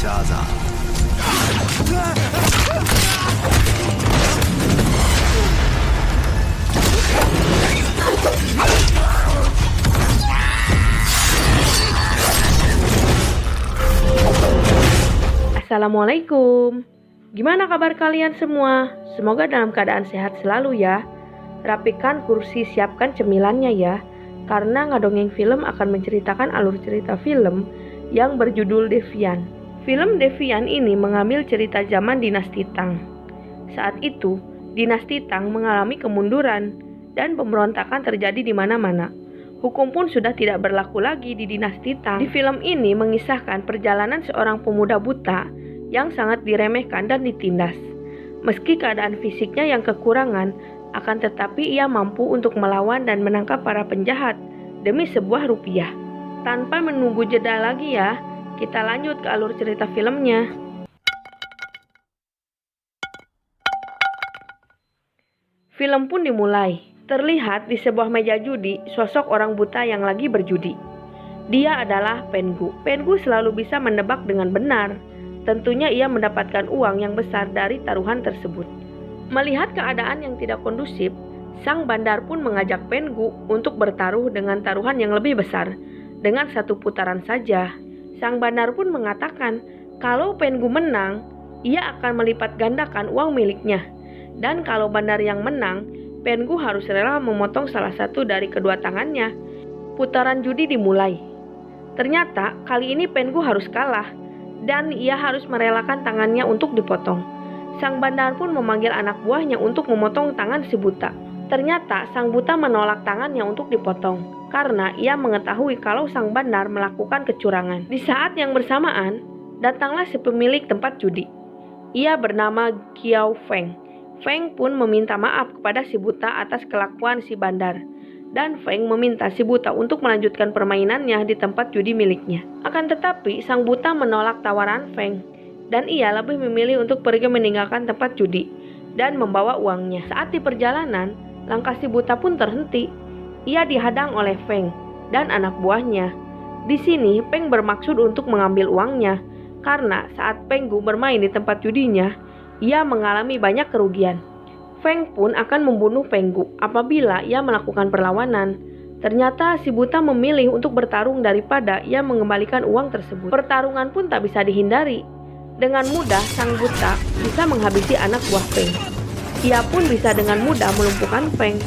沙子。Assalamualaikum. Gimana kabar kalian semua? Semoga dalam keadaan sehat selalu ya. Rapikan kursi, siapkan cemilannya ya. Karena Ngadongeng Film akan menceritakan alur cerita film yang berjudul Devian. Film Devian ini mengambil cerita zaman Dinasti Tang. Saat itu, Dinasti Tang mengalami kemunduran dan pemberontakan terjadi di mana-mana. Hukum pun sudah tidak berlaku lagi di Dinasti Tang. Di film ini mengisahkan perjalanan seorang pemuda buta yang sangat diremehkan dan ditindas. Meski keadaan fisiknya yang kekurangan, akan tetapi ia mampu untuk melawan dan menangkap para penjahat demi sebuah rupiah. Tanpa menunggu jeda lagi ya, kita lanjut ke alur cerita filmnya. Film pun dimulai. Terlihat di sebuah meja judi, sosok orang buta yang lagi berjudi. Dia adalah Pengu. Pengu selalu bisa menebak dengan benar. Tentunya ia mendapatkan uang yang besar dari taruhan tersebut. Melihat keadaan yang tidak kondusif, sang bandar pun mengajak Pengu untuk bertaruh dengan taruhan yang lebih besar. Dengan satu putaran saja, sang bandar pun mengatakan kalau Pengu menang, ia akan melipat gandakan uang miliknya. Dan kalau bandar yang menang, Pengu harus rela memotong salah satu dari kedua tangannya. Putaran judi dimulai. Ternyata kali ini Pengu harus kalah dan ia harus merelakan tangannya untuk dipotong. Sang bandar pun memanggil anak buahnya untuk memotong tangan si buta. Ternyata sang buta menolak tangannya untuk dipotong karena ia mengetahui kalau sang bandar melakukan kecurangan. Di saat yang bersamaan, datanglah si pemilik tempat judi. Ia bernama Qiao Feng. Feng pun meminta maaf kepada si buta atas kelakuan si bandar. Dan Feng meminta si buta untuk melanjutkan permainannya di tempat judi miliknya. Akan tetapi sang buta menolak tawaran Feng. Dan ia lebih memilih untuk pergi meninggalkan tempat judi dan membawa uangnya. Saat di perjalanan, langkah si buta pun terhenti. Ia dihadang oleh Feng dan anak buahnya. Di sini Feng bermaksud untuk mengambil uangnya karena saat Pengu bermain di tempat judinya, ia mengalami banyak kerugian. Feng pun akan membunuh Pengu apabila ia melakukan perlawanan. Ternyata si buta memilih untuk bertarung daripada ia mengembalikan uang tersebut. Pertarungan pun tak bisa dihindari. Dengan mudah sang buta bisa menghabisi anak buah Feng. Ia pun bisa dengan mudah melumpuhkan Feng.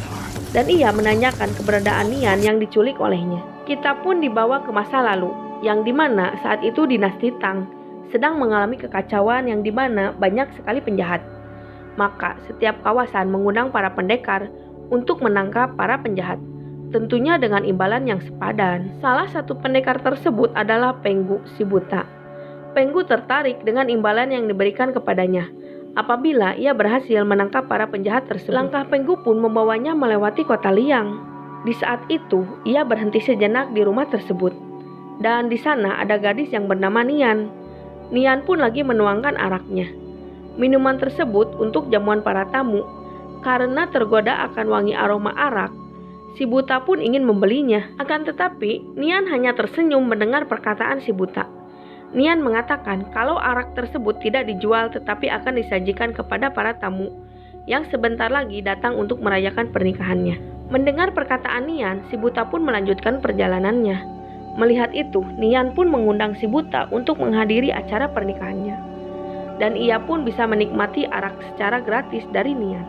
Dan ia menanyakan keberadaan Nian yang diculik olehnya. Kita pun dibawa ke masa lalu, yang dimana saat itu Dinasti Tang sedang mengalami kekacauan yang dimana banyak sekali penjahat. Maka setiap kawasan mengundang para pendekar untuk menangkap para penjahat. Tentunya dengan imbalan yang sepadan. Salah satu pendekar tersebut adalah Pengu si buta. Pengu tertarik dengan imbalan yang diberikan kepadanya apabila ia berhasil menangkap para penjahat tersebut. Langkah Pengu pun membawanya melewati kota Liang. Di saat itu, ia berhenti sejenak di rumah tersebut. Dan di sana ada gadis yang bernama Nian. Nian pun lagi menuangkan araknya. Minuman tersebut untuk jamuan para tamu. Karena tergoda akan wangi aroma arak, si buta pun ingin membelinya. Akan tetapi, Nian hanya tersenyum mendengar perkataan si buta. Nian mengatakan kalau arak tersebut tidak dijual tetapi akan disajikan kepada para tamu yang sebentar lagi datang untuk merayakan pernikahannya. Mendengar perkataan Nian, si buta pun melanjutkan perjalanannya. Melihat itu, Nian pun mengundang si buta untuk menghadiri acara pernikahannya. Dan ia pun bisa menikmati arak secara gratis dari Nian.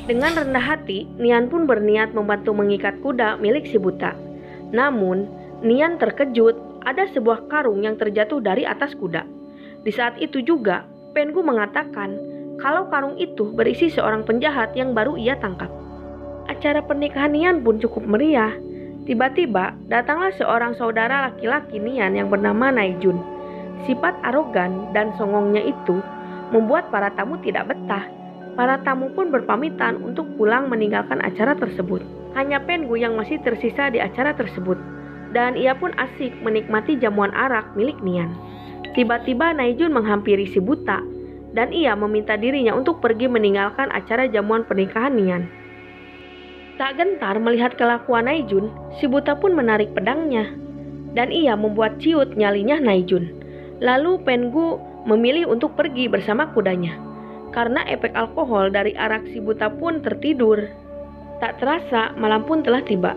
Dengan rendah hati, Nian pun berniat membantu mengikat kuda milik si buta. Namun, Nian terkejut ada sebuah karung yang terjatuh dari atas kuda. Di saat itu juga, Pengu mengatakan kalau karung itu berisi seorang penjahat yang baru ia tangkap. Acara pernikahan Nian pun cukup meriah. Tiba-tiba, datanglah seorang saudara laki-laki Nian yang bernama Naijun. Sifat arogan dan songongnya itu membuat para tamu tidak betah. Para tamu pun berpamitan untuk pulang meninggalkan acara tersebut. Hanya Pengu yang masih tersisa di acara tersebut. Dan ia pun asik menikmati jamuan arak milik Nian. Tiba-tiba Naijun menghampiri si buta. Dan ia meminta dirinya untuk pergi meninggalkan acara jamuan pernikahan Nian. Tak gentar melihat kelakuan Naijun, si buta pun menarik pedangnya. dan ia membuat ciut nyalinya Naijun. Lalu Pengu memilih untuk pergi bersama kudanya. Karena efek alkohol dari arak, si buta pun tertidur. Tak terasa malam pun telah tiba.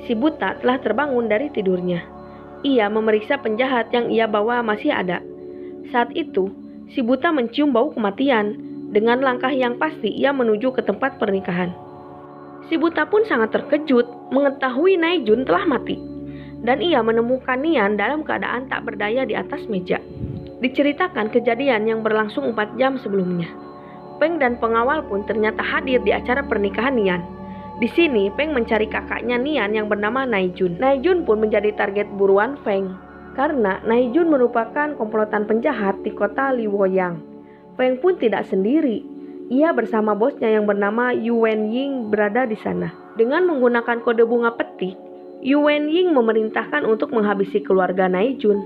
Si buta telah terbangun dari tidurnya. Ia memeriksa penjahat yang ia bawa masih ada. Saat itu, si buta mencium bau kematian. Dengan langkah yang pasti ia menuju ke tempat pernikahan. Si buta pun sangat terkejut mengetahui Naijun telah mati. Dan ia menemukan Nian dalam keadaan tak berdaya di atas meja. Diceritakan kejadian yang berlangsung 4 jam sebelumnya. Peng dan pengawal pun ternyata hadir di acara pernikahan Nian. Di sini Peng mencari kakaknya Nian yang bernama Naijun. Naijun pun menjadi target buruan Peng karena Naijun merupakan komplotan penjahat di kota Liwoyang. Peng pun tidak sendiri. Ia bersama bosnya yang bernama Yuan Ying berada di sana. Dengan menggunakan kode bunga petik, Yuan Ying memerintahkan untuk menghabisi keluarga Naijun.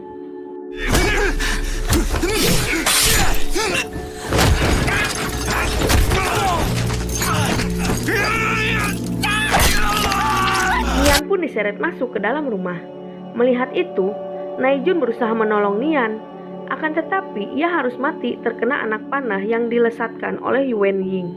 Nian pun diseret masuk ke dalam rumah. Melihat itu, Naijun berusaha menolong Nian. Akan tetapi ia harus mati terkena anak panah yang dilesatkan oleh Yuan Ying.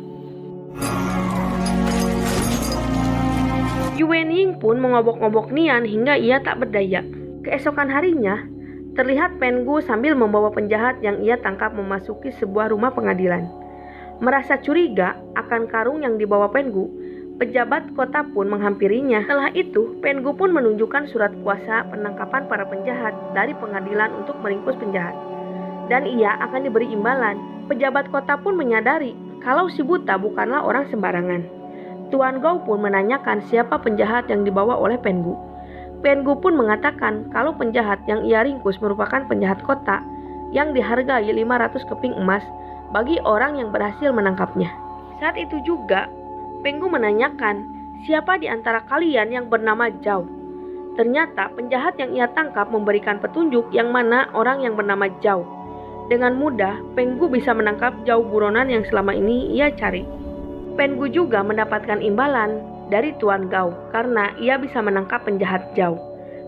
Yuan Ying pun mengobok-ngobok Nian hingga ia tak berdaya. Keesokan harinya, terlihat Pengu sambil membawa penjahat yang ia tangkap memasuki sebuah rumah pengadilan. Merasa curiga akan karung yang dibawa Pengu, pejabat kota pun menghampirinya. Setelah itu, Pengu pun menunjukkan surat kuasa penangkapan para penjahat dari pengadilan untuk meringkus penjahat. Dan ia akan diberi imbalan. Pejabat kota pun menyadari kalau si buta bukanlah orang sembarangan. Tuan Gao pun menanyakan siapa penjahat yang dibawa oleh Pengu. Pengu pun mengatakan kalau penjahat yang ia ringkus merupakan penjahat kota yang dihargai 500 keping emas bagi orang yang berhasil menangkapnya. Saat itu juga, Pengu menanyakan siapa di antara kalian yang bernama Zhao. Ternyata penjahat yang ia tangkap memberikan petunjuk yang mana orang yang bernama Zhao. Dengan mudah, Pengu bisa menangkap Zhao buronan yang selama ini ia cari. Pengu juga mendapatkan imbalan dari Tuan Gao karena ia bisa menangkap penjahat Zhao.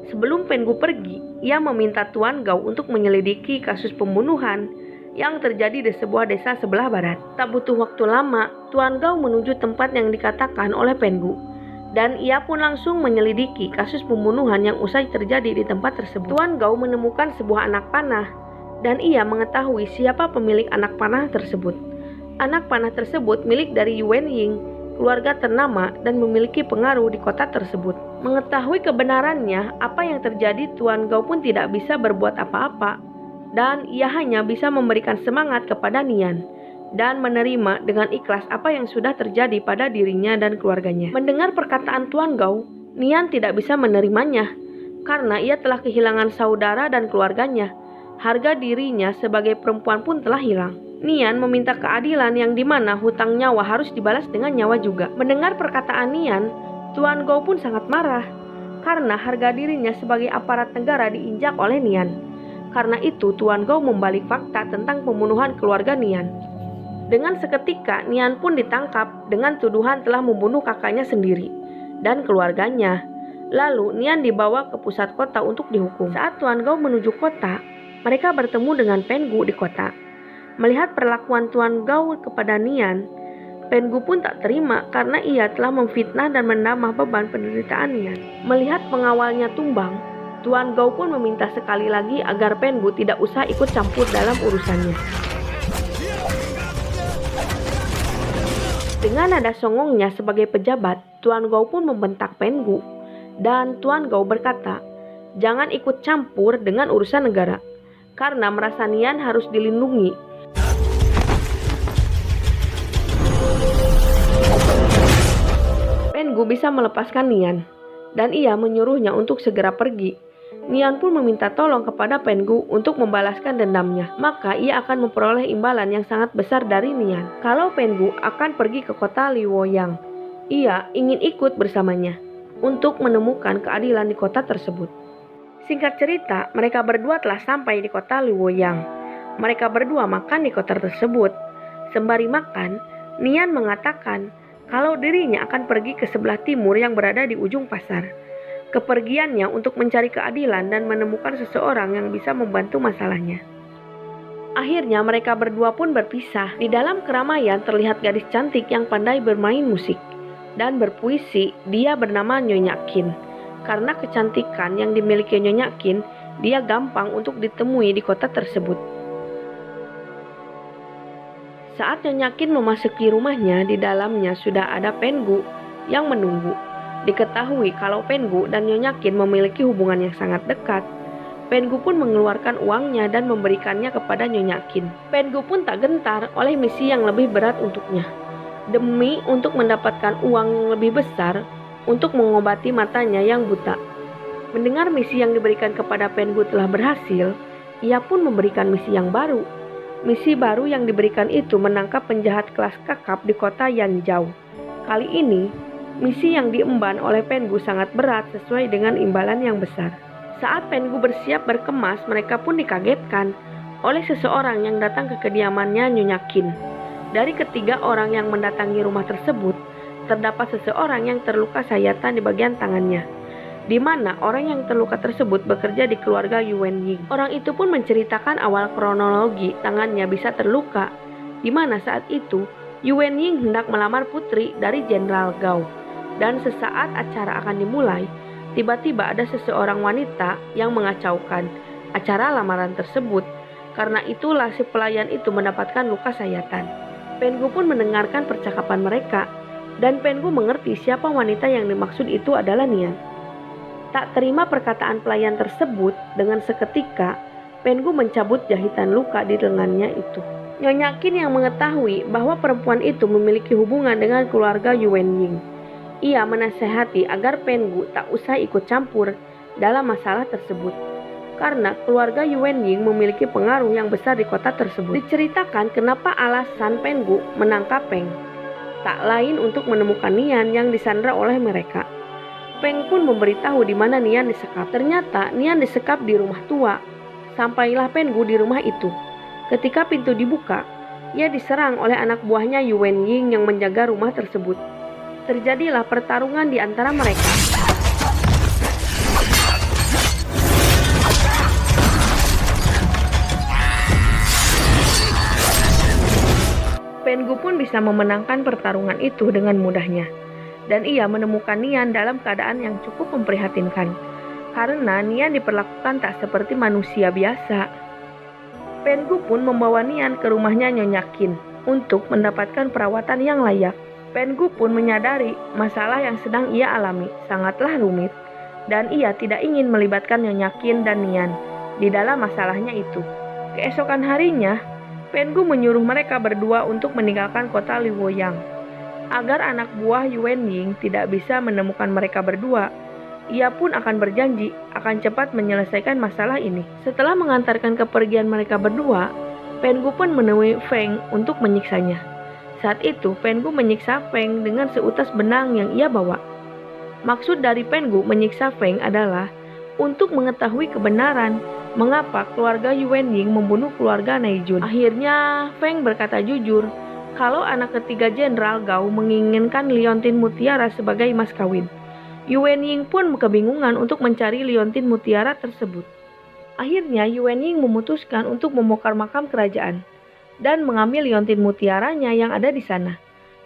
Sebelum Pengu pergi, ia meminta Tuan Gao untuk menyelidiki kasus pembunuhan yang terjadi di sebuah desa sebelah barat. Tak butuh waktu lama, Tuan Gao menuju tempat yang dikatakan oleh Pengu. Dan ia pun langsung menyelidiki kasus pembunuhan yang usai terjadi di tempat tersebut. Tuan Gao menemukan sebuah anak panah dan ia mengetahui siapa pemilik anak panah tersebut. Anak panah tersebut milik dari Yuan Ying, keluarga ternama dan memiliki pengaruh di kota tersebut. Mengetahui kebenarannya, apa yang terjadi, Tuan Gao pun tidak bisa berbuat apa-apa. Dan ia hanya bisa memberikan semangat kepada Nian dan menerima dengan ikhlas apa yang sudah terjadi pada dirinya dan keluarganya. Mendengar perkataan Tuan Gao, Nian tidak bisa menerimanya karena ia telah kehilangan saudara dan keluarganya. Harga dirinya sebagai perempuan pun telah hilang. Nian meminta keadilan yang dimana hutang nyawa harus dibalas dengan nyawa juga. Mendengar perkataan Nian, Tuan Gao pun sangat marah karena harga dirinya sebagai aparat negara diinjak oleh Nian. Karena itu, Tuan Gao membalik fakta tentang pembunuhan keluarga Nian. Dengan seketika, Nian pun ditangkap dengan tuduhan telah membunuh kakaknya sendiri dan keluarganya. Lalu, Nian dibawa ke pusat kota untuk dihukum. Saat Tuan Gao menuju kota, mereka bertemu dengan Pengu di kota. Melihat perlakuan Tuan Gao kepada Nian, Pengu pun tak terima karena ia telah memfitnah dan menambah beban penderitaan Nian. Melihat pengawalnya tumbang, Tuan Gao pun meminta sekali lagi agar Pengu tidak usah ikut campur dalam urusannya. Dengan nada songongnya sebagai pejabat, Tuan Gao pun membentak Pengu. Dan Tuan Gao berkata, jangan ikut campur dengan urusan negara, karena merasa Nian harus dilindungi. Pengu bisa melepaskan Nian, dan ia menyuruhnya untuk segera pergi. Nian pun meminta tolong kepada Pengu untuk membalaskan dendamnya. Maka ia akan memperoleh imbalan yang sangat besar dari Nian. Kalau Pengu akan pergi ke kota Liwoyang, ia ingin ikut bersamanya untuk menemukan keadilan di kota tersebut. Singkat cerita, mereka berdua telah sampai di kota Liwoyang. Mereka berdua makan di kota tersebut. Sembari makan, Nian mengatakan kalau dirinya akan pergi ke sebelah timur yang berada di ujung pasar. kepergiannya untuk mencari keadilan dan menemukan seseorang yang bisa membantu masalahnya. Akhirnya mereka berdua pun berpisah. Di dalam keramaian terlihat gadis cantik yang pandai bermain musik dan berpuisi. Dia bernama Nyonya Qin. Karena kecantikan yang dimiliki Nyonya Qin, dia gampang untuk ditemui di kota tersebut. Saat Nyonya Qin memasuki rumahnya, di dalamnya sudah ada Pengu yang menunggu. Diketahui kalau Pengu dan Nyonya Qin memiliki hubungan yang sangat dekat. Pengu pun mengeluarkan uangnya dan memberikannya kepada Nyonya Qin. Pengu pun tak gentar oleh misi yang lebih berat untuknya. Demi untuk mendapatkan uang yang lebih besar untuk mengobati matanya yang buta. Mendengar misi yang diberikan kepada Pengu telah berhasil, ia pun memberikan misi yang baru. Misi baru yang diberikan itu menangkap penjahat kelas kakap di kota Yanzhou. Kali ini, misi yang diemban oleh Pengu sangat berat sesuai dengan imbalan yang besar. Saat Pengu bersiap berkemas, mereka pun dikagetkan oleh seseorang yang datang ke kediamannya Nyonya Qin. Dari ketiga orang yang mendatangi rumah tersebut, terdapat seseorang yang terluka sayatan di bagian tangannya, di mana orang yang terluka tersebut bekerja di keluarga Yuan Ying. Orang itu pun menceritakan awal kronologi tangannya bisa terluka, di mana saat itu Yuan Ying hendak melamar putri dari Jenderal Gao. Dan sesaat acara akan dimulai, tiba-tiba ada seseorang wanita yang mengacaukan acara lamaran tersebut. Karena itulah si pelayan itu mendapatkan luka sayatan. Pengu pun mendengarkan percakapan mereka, dan Pengu mengerti siapa wanita yang dimaksud itu adalah Nian. Tak terima perkataan pelayan tersebut, dengan seketika Pengu mencabut jahitan luka di lengannya itu. Nyonya Qin yang mengetahui bahwa perempuan itu memiliki hubungan dengan keluarga Yuan Ying. Ia menasehati agar Pengu tak usah ikut campur dalam masalah tersebut, karena keluarga Yuan Ying memiliki pengaruh yang besar di kota tersebut. Diceritakan kenapa alasan Pengu menangkap Peng, tak lain untuk menemukan Nian yang disandra oleh mereka. Peng pun memberitahu di mana Nian disekap. Ternyata Nian disekap di rumah tua. Sampailah Pengu di rumah itu. Ketika pintu dibuka, ia diserang oleh anak buahnya Yuan Ying yang menjaga rumah tersebut. Terjadilah pertarungan di antara mereka. Pengu pun bisa memenangkan pertarungan itu dengan mudahnya. Dan ia menemukan Nian dalam keadaan yang cukup memprihatinkan. Karena Nian diperlakukan tak seperti manusia biasa. Pengu pun membawa Nian ke rumahnya Nyonya Qin untuk mendapatkan perawatan yang layak. Pengu pun menyadari masalah yang sedang ia alami sangatlah rumit, dan ia tidak ingin melibatkan Nyonya Qin dan Nian di dalam masalahnya itu. Keesokan harinya, Pengu menyuruh mereka berdua untuk meninggalkan kota Luoyang. Agar anak buah Yuan Ying tidak bisa menemukan mereka berdua, ia pun akan berjanji akan cepat menyelesaikan masalah ini. Setelah mengantarkan kepergian mereka berdua, Pengu pun menemui Feng untuk menyiksanya. Saat itu, Pengu menyiksa Feng dengan seutas benang yang ia bawa. Maksud dari Pengu menyiksa Feng adalah untuk mengetahui kebenaran mengapa keluarga Yuan Ying membunuh keluarga Naijun. Akhirnya, Feng berkata jujur kalau anak ketiga Jenderal Gao menginginkan Liontin Mutiara sebagai mas kawin. Yuan Ying pun kebingungan untuk mencari Liontin Mutiara tersebut. Akhirnya, Yuan Ying memutuskan untuk membongkar makam kerajaan dan mengambil Liontin Mutiaranya yang ada di sana.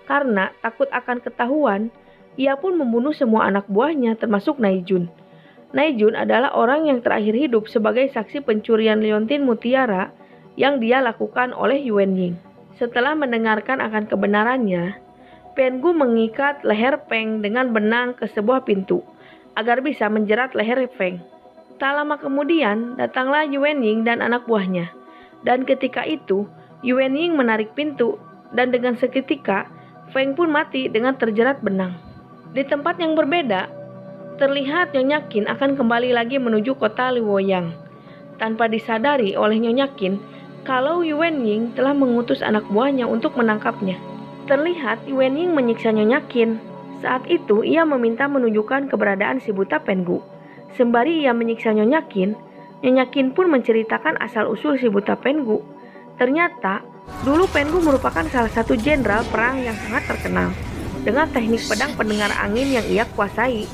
Karena takut akan ketahuan, ia pun membunuh semua anak buahnya termasuk Naijun. Naijun adalah orang yang terakhir hidup sebagai saksi pencurian Liontin Mutiara yang dia lakukan oleh Yuan Ying. Setelah mendengarkan akan kebenarannya, Pengu mengikat leher Peng dengan benang ke sebuah pintu agar bisa menjerat leher Feng. Tak lama kemudian, datanglah Yuan Ying dan anak buahnya. Dan ketika itu, Yuan Ying menarik pintu, dan dengan seketika, Feng pun mati dengan terjerat benang. Di tempat yang berbeda, terlihat Nyonya Qin akan kembali lagi menuju kota Luoyang. Tanpa disadari oleh Nyonya Qin, kalau Yuan Ying telah mengutus anak buahnya untuk menangkapnya. Terlihat Yuan Ying menyiksa Nyonya Qin. Saat itu, ia meminta menunjukkan keberadaan si buta Pengu. Sembari ia menyiksa Nyonya Qin pun menceritakan asal-usul si buta Pengu. Ternyata, dulu Pengu merupakan salah satu jenderal perang yang sangat terkenal dengan teknik pedang pendengar angin yang ia kuasai.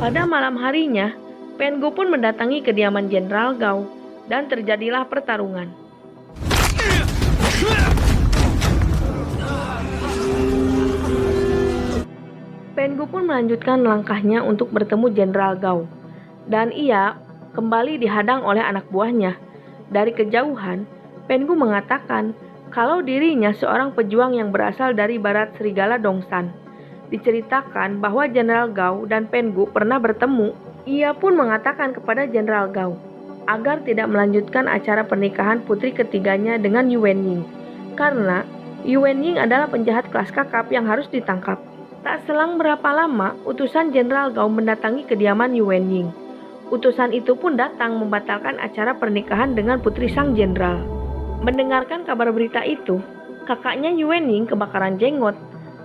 Pada malam harinya, Pengu pun mendatangi kediaman Jenderal Gao dan terjadilah pertarungan. Pengu pun melanjutkan langkahnya untuk bertemu Jenderal Gao, dan ia kembali dihadang oleh anak buahnya. Dari kejauhan, Pengu mengatakan kalau dirinya seorang pejuang yang berasal dari barat Serigala Dongsan. Diceritakan bahwa Jenderal Gao dan Pengu pernah bertemu. Ia pun mengatakan kepada Jenderal Gao agar tidak melanjutkan acara pernikahan putri ketiganya dengan Yuanying, karena Yuanying adalah penjahat kelas kakap yang harus ditangkap. Tak selang berapa lama, utusan Jenderal Gao mendatangi kediaman Yuanying. Utusan itu pun datang membatalkan acara pernikahan dengan putri sang jenderal. Mendengarkan kabar berita itu, kakaknya Yuanying kebakaran jenggot,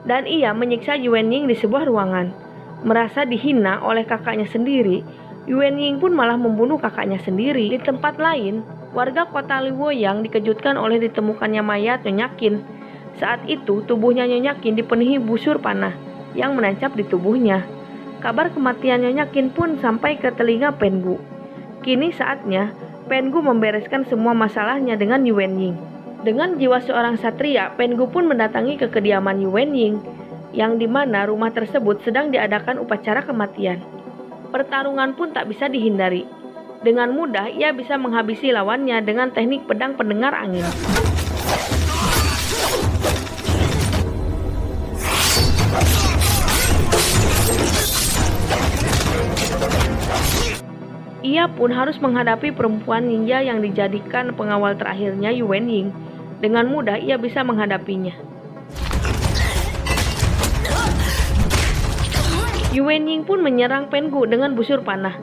dan ia menyiksa Yuanying di sebuah ruangan. Merasa dihina oleh kakaknya sendiri, Yuanying pun malah membunuh kakaknya sendiri. Di tempat lain, warga kota Luoyang dikejutkan oleh ditemukannya mayat Nyonya Qin. Saat itu, tubuhnya Nyonya Qin dipenuhi busur panah yang menancap di tubuhnya. Kabar kematian Nyonya Qin pun sampai ke telinga Pengu. Kini saatnya Pengu membereskan semua masalahnya dengan Yuanying. Dengan jiwa seorang satria, Pengu pun mendatangi ke kediaman Yuanying, yang dimana rumah tersebut sedang diadakan upacara kematian. Pertarungan pun tak bisa dihindari. Dengan mudah ia bisa menghabisi lawannya dengan teknik pedang pendengar angin. Ia pun harus menghadapi perempuan ninja yang dijadikan pengawal terakhirnya Yuanying. Dengan mudah ia bisa menghadapinya. Yuanying pun menyerang Pengu dengan busur panah,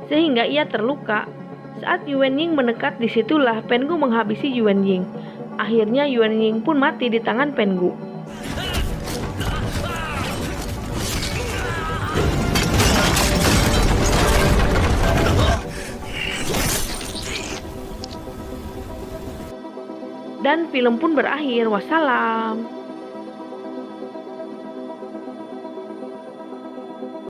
sehingga ia terluka. Saat Yuanying mendekat, disitulah Pengu menghabisi Yuanying. Akhirnya Yuanying pun mati di tangan Pengu. Dan film pun berakhir. Wassalam.